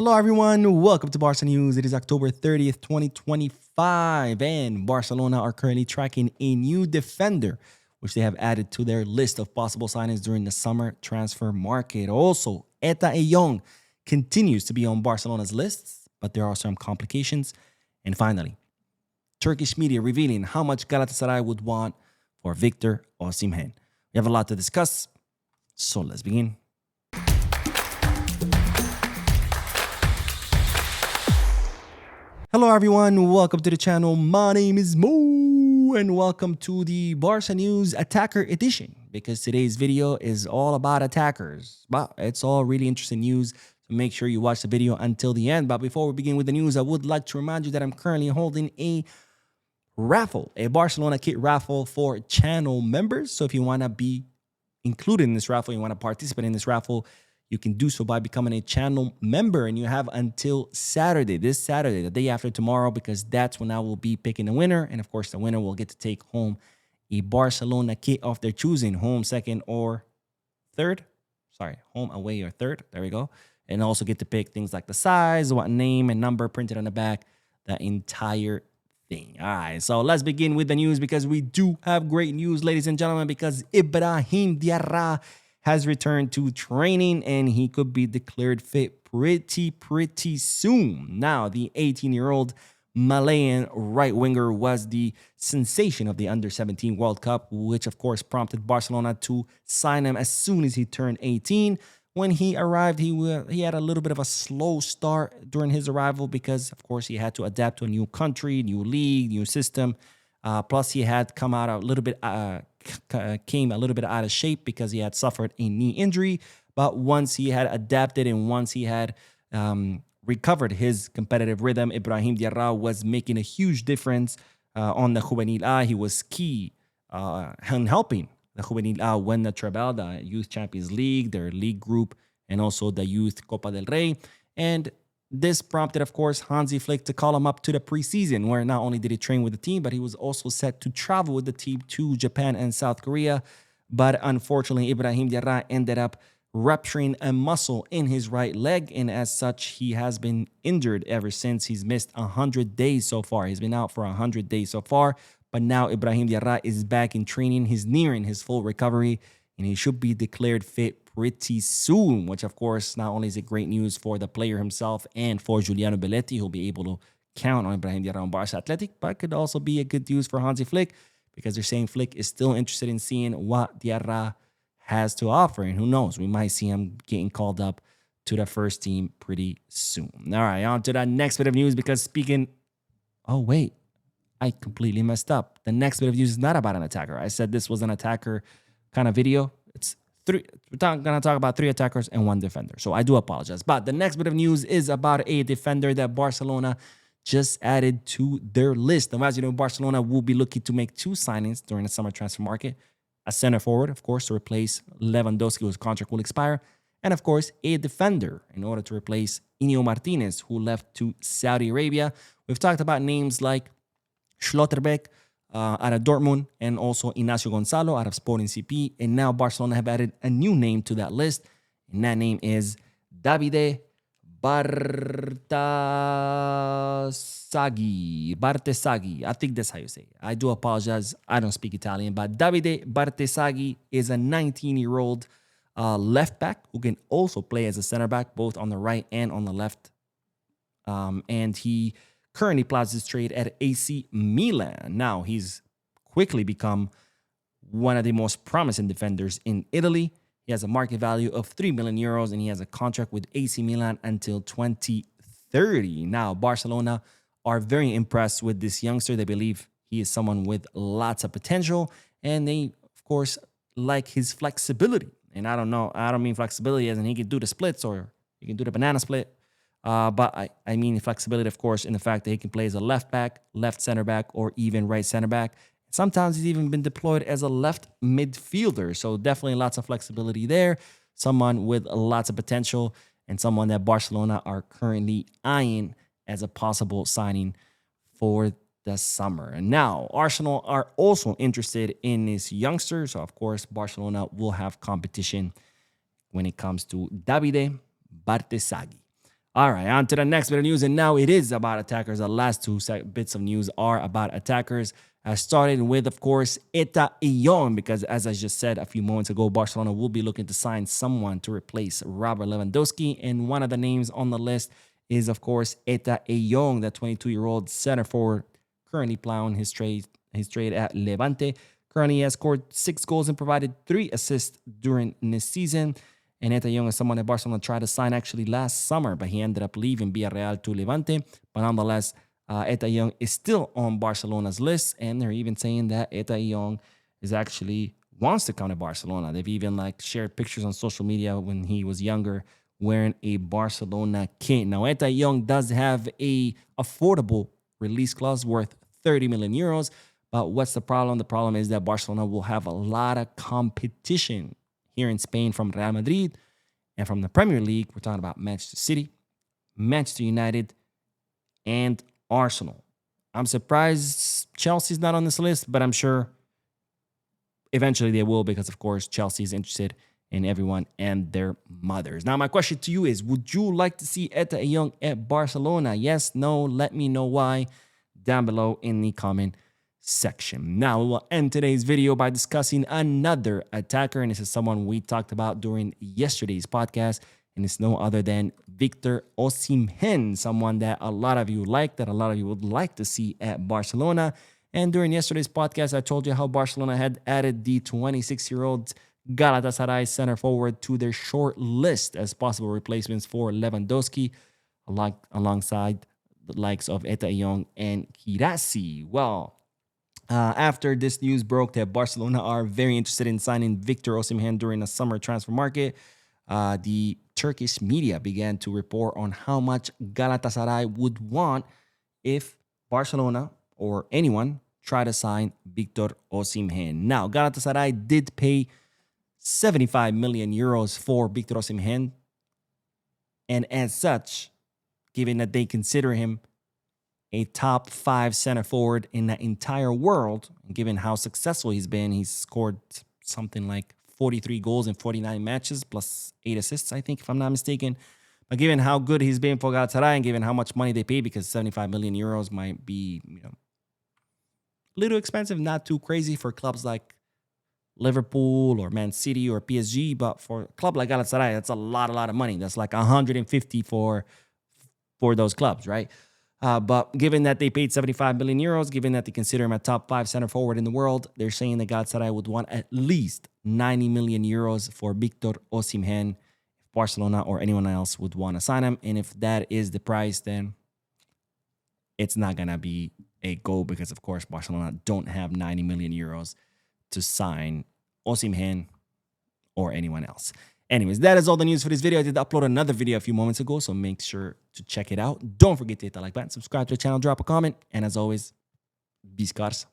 Hello everyone, welcome to Barca News. It is October 30th, 2025, and Barcelona are currently tracking a new defender, which they have added to their list of possible signings during the summer transfer market. Also, Etta Eyong continues to be on Barcelona's lists, but there are some complications. And finally, Turkish media revealing how much Galatasaray would want for Victor Osimhen. We have a lot to discuss, so let's begin. Hello everyone, welcome to the channel. My name is Mo and welcome to the Barca News Attacker Edition, because today's video is all about attackers. But it's all really interesting news, so make sure you watch the video until the end. But before we begin with the news, I would like to remind you that I'm currently holding a raffle, a Barcelona kit raffle for channel members. So if you want to be included in this raffle, you want to participate in this raffle, you can do so by becoming a channel member, and you have until Saturday, this Saturday, the day after tomorrow, because that's when I will be picking the winner. And of course, the winner will get to take home a Barcelona kit of their choosing, home, second, or third. Sorry, home, away, or third. There we go. And also get to pick things like the size, what name and number printed on the back, the entire thing. All right, so let's begin with the news, because we do have great news, ladies and gentlemen, because Brahim Diarra has returned to training and he could be declared fit pretty soon. Now, the 18-year-old Malayan right winger was the sensation of the Under-17 World Cup, which of course prompted Barcelona to sign him as soon as he turned 18. When he arrived, he had a little bit of a slow start during his arrival because, of course, he had to adapt to a new country, new league, new system. Plus, he had come out a little bit came a little bit out of shape because he had suffered a knee injury. But once he had adapted and once he had recovered his competitive rhythm, Brahim Diarra was making a huge difference on the Juvenil A. He was key in helping the Juvenil A win the treble, the Youth Champions League, their league group, and also the Youth Copa del Rey. And this prompted, of course, Hansi Flick to call him up to the preseason, where not only did he train with the team, but he was also set to travel with the team to Japan and South Korea. But unfortunately, Brahim Diarra ended up rupturing a muscle in his right leg, and as such, he has been injured ever since. He's missed 100 days so far. He's been out for 100 days so far, but now Brahim Diarra is back in training. He's nearing his full recovery, and he should be declared fit pretty soon, which of course not only is it great news for the player himself and for Giuliano Belletti, who'll be able to count on Brahim Diarra on Barca Athletic, but could also be a good news for Hansi Flick, because they're saying Flick is still interested in seeing what Diarra has to offer, and who knows, we might see him getting called up to the first team pretty soon. All right, on to the next bit of news, because oh wait, I completely messed up. The next bit of news is not about an attacker. I said this was an attacker kind of video. We're going to talk about 3 attackers and 1 defender. So I do apologize. But the next bit of news is about a defender that Barcelona just added to their list. Now, as you know, Barcelona will be looking to make 2 signings during the summer transfer market. A center forward, of course, to replace Lewandowski, whose contract will expire. And, of course, a defender in order to replace Inigo Martinez, who left to Saudi Arabia. We've talked about names like Schlotterbeck, out of Dortmund, and also Ignacio Gonzalo out of Sporting CP. And now Barcelona have added a new name to that list, and that name is Davide Bartesaghi. I think that's how you say it. I do apologize. I don't speak Italian, but Davide Bartesaghi is a 19-year-old left back who can also play as a center back, both on the right and on the left. And he currently plows his trade at AC Milan. Now, he's quickly become one of the most promising defenders in Italy. He has a market value of 3 million euros, and he has a contract with AC Milan until 2030. Now, Barcelona are very impressed with this youngster. They believe he is someone with lots of potential, and they, of course, like his flexibility. And I don't mean flexibility as in he can do the splits or he can do the banana split. But I mean flexibility, of course, in the fact that he can play as a left back, left center back, or even right center back. Sometimes he's even been deployed as a left midfielder. So definitely lots of flexibility there. Someone with lots of potential, and someone that Barcelona are currently eyeing as a possible signing for the summer. And now Arsenal are also interested in this youngster. So, of course, Barcelona will have competition when it comes to Davide Bartesaghi. All right, on to the next bit of news, and now it is about attackers. The last two bits of news are about attackers. Starting with, of course, Etta Eyong, because as I just said a few moments ago, Barcelona will be looking to sign someone to replace Robert Lewandowski, and one of the names on the list is, of course, Etta Eyong, the 22-year-old center forward, currently plowing his trade at Levante. Currently, he has scored 6 goals and provided 3 assists during this season. And Etta Eyong is someone that Barcelona tried to sign actually last summer, but he ended up leaving Villarreal to Levante. But nonetheless, Etta Eyong is still on Barcelona's list, and they're even saying that Etta Eyong is actually wants to come to Barcelona. They've even shared pictures on social media when he was younger wearing a Barcelona kit. Now, Etta Eyong does have a affordable release clause worth 30 million euros. But what's the problem? The problem is that Barcelona will have a lot of competition here in Spain from Real Madrid, and from the Premier League, we're talking about Manchester City, Manchester United, and Arsenal. I'm surprised Chelsea's not on this list, but I'm sure eventually they will, because of course Chelsea is interested in everyone and their mothers. Now, my question to you is, would you like to see Etta Eyong at Barcelona? Yes, no, let me know why down below in the comment section. Now, we will end today's video by discussing another attacker, and this is someone we talked about during yesterday's podcast, and it's no other than Victor Osimhen, someone that a lot of you like, that a lot of you would like to see at Barcelona. And during yesterday's podcast, I told you how Barcelona had added the 26-year-old Galatasaray center forward to their short list as possible replacements for Lewandowski, alongside the likes of Etta Eyong and Kirasi. Well, after this news broke that Barcelona are very interested in signing Victor Osimhen during the summer transfer market, the Turkish media began to report on how much Galatasaray would want if Barcelona or anyone try to sign Victor Osimhen. Now, Galatasaray did pay 75 million euros for Victor Osimhen, and as such, given that they consider him a top 5 center forward in the entire world, given how successful he's been, he's scored something like 43 goals in 49 matches plus 8 assists, I think, if I'm not mistaken. But given how good he's been for Galatasaray, and given how much money they pay, because 75 million euros might be, a little expensive, not too crazy for clubs like Liverpool or Man City or PSG, but for a club like Galatasaray, that's a lot of money. That's like 150 for those clubs, right? But given that they paid 75 million euros, given that they consider him a top 5 center forward in the world, they're saying that Galatasaray would want at least 90 million euros for Victor Osimhen if Barcelona or anyone else would want to sign him. And if that is the price, then it's not going to be a go, because, of course, Barcelona don't have 90 million euros to sign Osimhen or anyone else. Anyways, that is all the news for this video. I did upload another video a few moments ago, so make sure to check it out. Don't forget to hit the like button, subscribe to the channel, drop a comment, and as always, be scarce.